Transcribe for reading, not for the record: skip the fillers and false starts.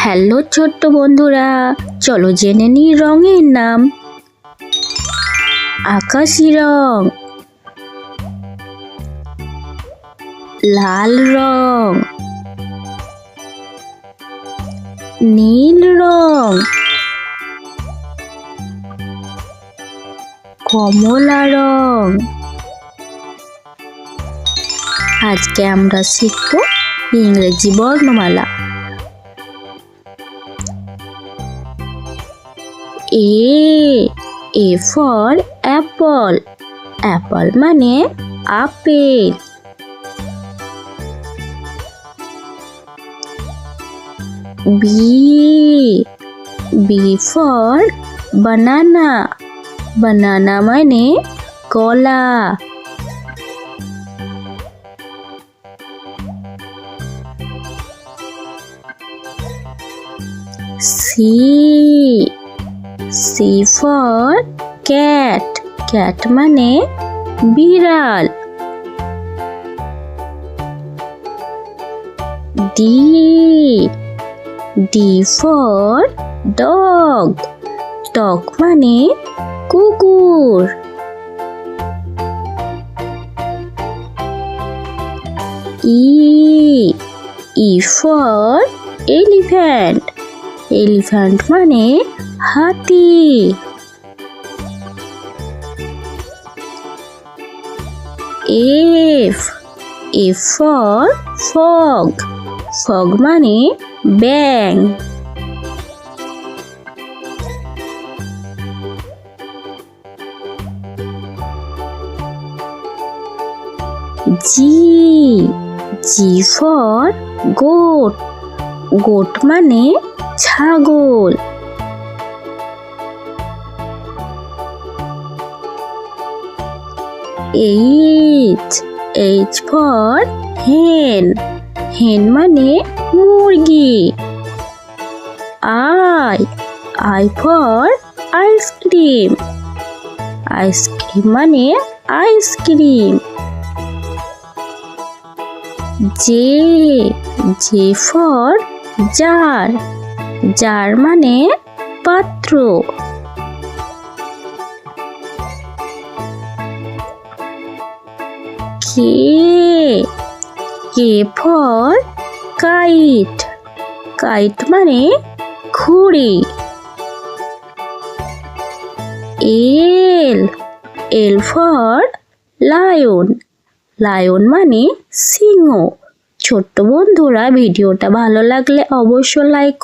Hello ছোট্ট বন্ধুরা, চলো জেনে নিই রঙের নাম। আকাশি রং, লাল রং, নীল রং, কমলা রং। আজকে আমরা শিখব ইংরেজি বর্ণমালা। A for apple, apple মানে apple. B for banana, banana মানে কলা। C for cat, cat মানে বিড়াল। D for dog, dog মানে কুকুর। E for elephant, elephant মানে হাতি। F for frog, frog মানে ব্যাঙ। G for goat, goat মানে ছাগল। H for hen, hen মানে মুরগি। I for ice cream, ice cream মানে ice cream. J for jar, jar মানে পাত্র। K for kite, kite মানে ঘুড়ি। L for lion, lion মানে সিংহ। ছোট্ট বন্ধুরা, ভিডিওটা ভালো লাগলে অবশ্যই লাইক